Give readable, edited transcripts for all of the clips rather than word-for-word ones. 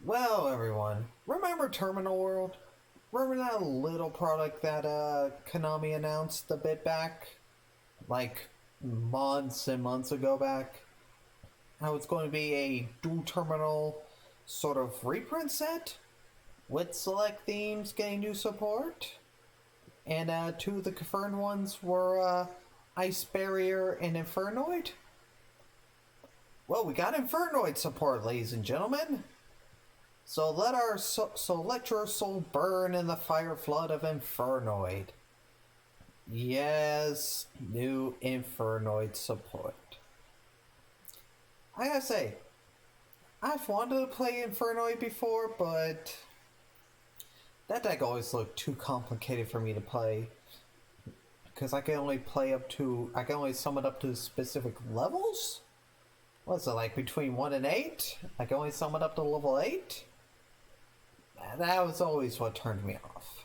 Well, everyone, remember Terminal World? Remember that little product that Konami announced a bit back? Like months and months ago back? How it's going to be a dual terminal sort of reprint set? With select themes getting new support? And two of the confirmed ones were Ice Barrier and Infernoid? Well, we got Infernoid support, ladies and gentlemen! So let your soul burn in the fire flood of Infernoid. Yes, new Infernoid support. I gotta say, I've wanted to play Infernoid before, but that deck always looked too complicated for me to play. Because I can only sum it up to specific levels? What's it, like between 1 and 8? I can only sum it up to level 8? That was always what turned me off.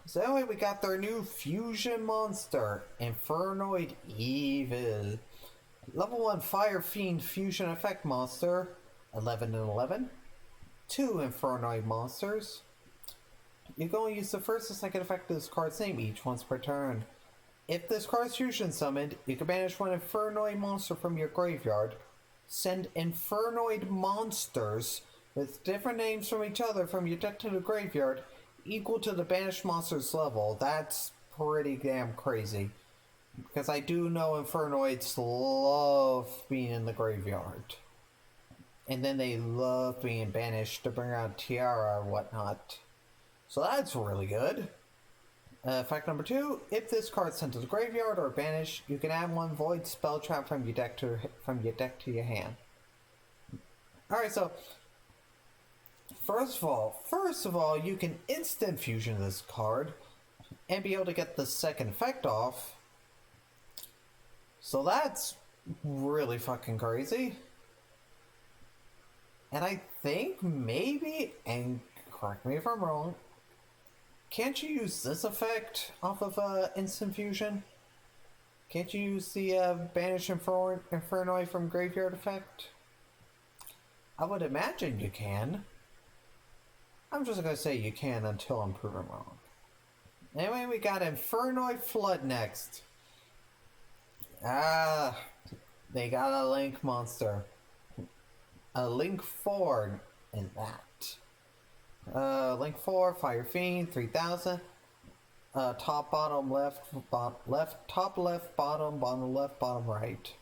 So anyway, we got their new fusion monster, Infernoid Evil. Level 1 Fire Fiend fusion effect monster, 11 and 11. 2 Infernoid monsters. You can only use the first and second effect of this card's name each once per turn. If this card is fusion summoned, you can banish one Infernoid monster from your graveyard. Send Infernoid monsters with different names from each other from your deck to the graveyard, equal to the banished monster's level. That's pretty damn crazy. Because I do know Infernoids love being in the graveyard. And then they love being banished to bring out Tiara or whatnot. So that's really good. Fact number 2, if this card is sent to the graveyard or banished, you can add one void spell trap from your deck to your hand. Alright, so First of all, you can instant fusion this card and be able to get the second effect off. So that's really fucking crazy. And I think maybe, and correct me if I'm wrong, can't you use this effect off of instant fusion? Can't you use the Banish Infernoid from Graveyard effect? I would imagine you can. I'm just gonna say you can until I'm proven wrong. Anyway, we got Infernoid Flood next. They got a Link monster. A Link 4 in that. Link 4, Fire Fiend, 3000. Top, bottom, left, top, left, bottom left, bottom right.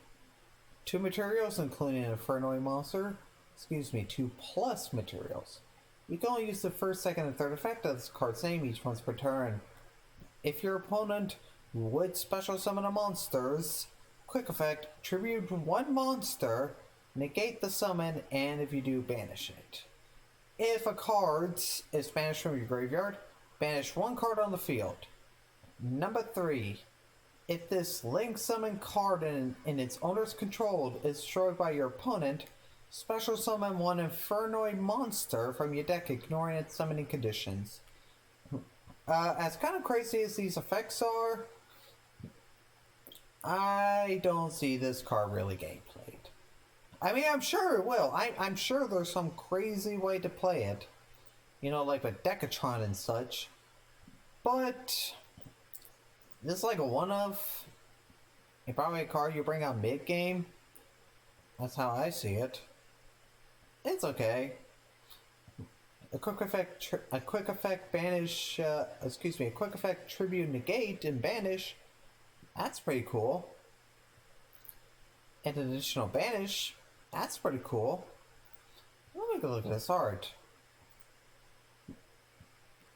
2 materials, including an Infernoid monster. 2 plus materials. You can only use the first, second, and third effect of this card's name each once per turn. If your opponent would special summon a monster's quick effect, tribute 1 monster, negate the summon, and if you do, banish it. If a card is banished from your graveyard, banish 1 card on the field. Number 3. If this Link summon card in its owner's control is destroyed by your opponent, special summon 1 Infernoid monster from your deck, ignoring its summoning conditions. As kind of crazy as these effects are, I don't see this card really getting played. I mean, I'm sure it will. I'm sure there's some crazy way to play it. You know, like with Decatron and such. But this is like a one-of. Probably a card you bring out mid-game. That's how I see it. It's okay. A quick effect banish, a quick effect tribute negate and banish. That's pretty cool. And an additional banish. That's pretty cool. Let me take a look at this art.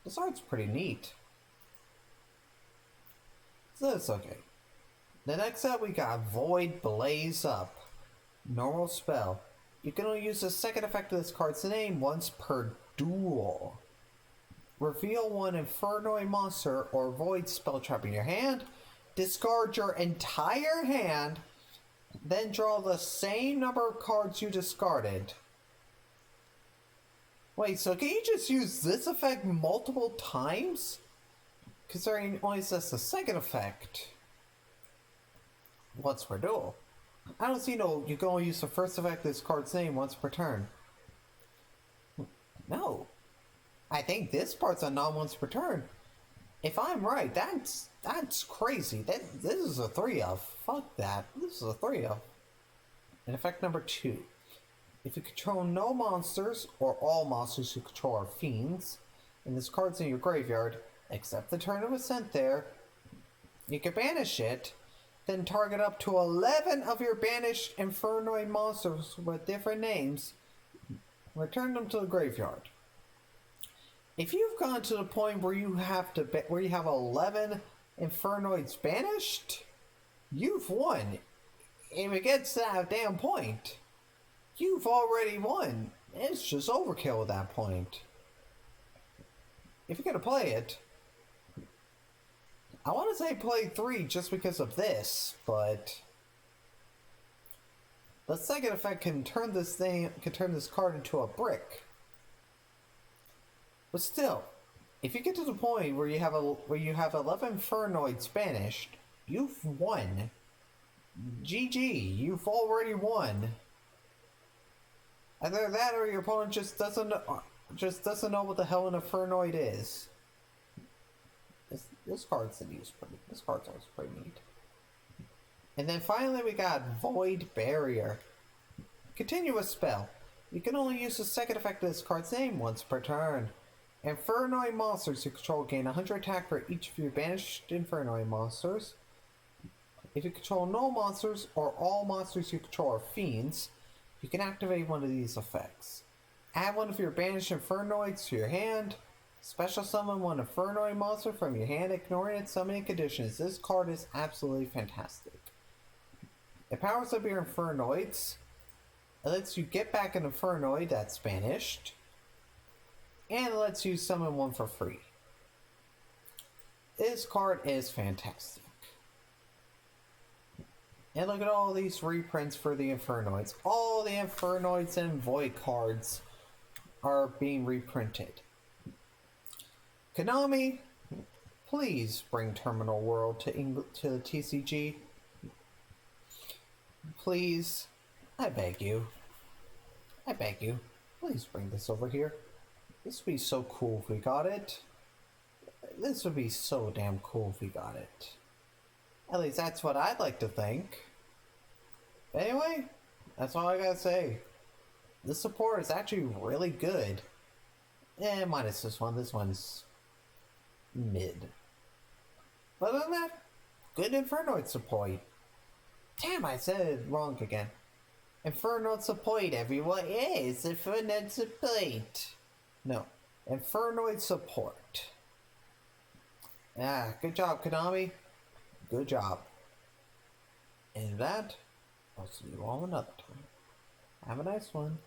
This art's pretty neat. So that's okay. The next up we got Void Blaze Up. Normal spell. You can only use the second effect of this card's name once per duel. Reveal 1 Infernoid monster or Void spell trap in your hand. Discard your entire hand. Then draw the same number of cards you discarded. Wait, so can you just use this effect multiple times? Considering only says the second effect. Once per duel. I don't see no, you can only use the first effect of this card's name once per turn. No. I think this part's a non once per turn. If I'm right, that's crazy. This is a 3 of. Fuck that. This is a 3 of. And effect number 2. If you control no monsters, or all monsters you control are fiends, and this card's in your graveyard, except the turn of Ascent there, you can banish it, then target up to 11 of your banished Infernoid monsters with different names, return them to the graveyard. If you've gone to the point where you have 11 Infernoids banished, you've won. If it gets to that damn point, you've already won. It's just overkill at that point. If you're gonna play it, I want to say play 3 just because of this, but the second effect can turn this card into a brick. But still, if you get to the point where you have 11 Infernoids banished, you've won. GG, you've already won. Either that or your opponent just doesn't know what the hell an Infernoid is. This card's always pretty neat. And then finally we got Void Barrier. Continuous spell. You can only use the second effect of this card's name once per turn. Infernoid monsters you control gain 100 attack for each of your banished Infernoid monsters. If you control no monsters, or all monsters you control are fiends, you can activate one of these effects. Add one of your banished Infernoids to your hand. Special summon one Infernoid monster from your hand, ignoring its summoning conditions. This card is absolutely fantastic. It powers up your Infernoids. It lets you get back an Infernoid that's banished. And it lets you summon one for free. This card is fantastic. And look at all these reprints for the Infernoids. All the Infernoids and Void cards are being reprinted. Konami, please bring Terminal World to the TCG. Please, I beg you. Please bring this over here. This would be so cool if we got it. This would be so damn cool if we got it. At least that's what I'd like to think. Anyway, that's all I gotta say. This support is actually really good. Minus this one. This one's mid. But other than that, good Infernoid support. Damn, I said it wrong again. Infernoid support, everyone. Yes, Infernoid support. No, Infernoid support. Good job, Konami. Good job. And that, I'll see you all another time. Have a nice one.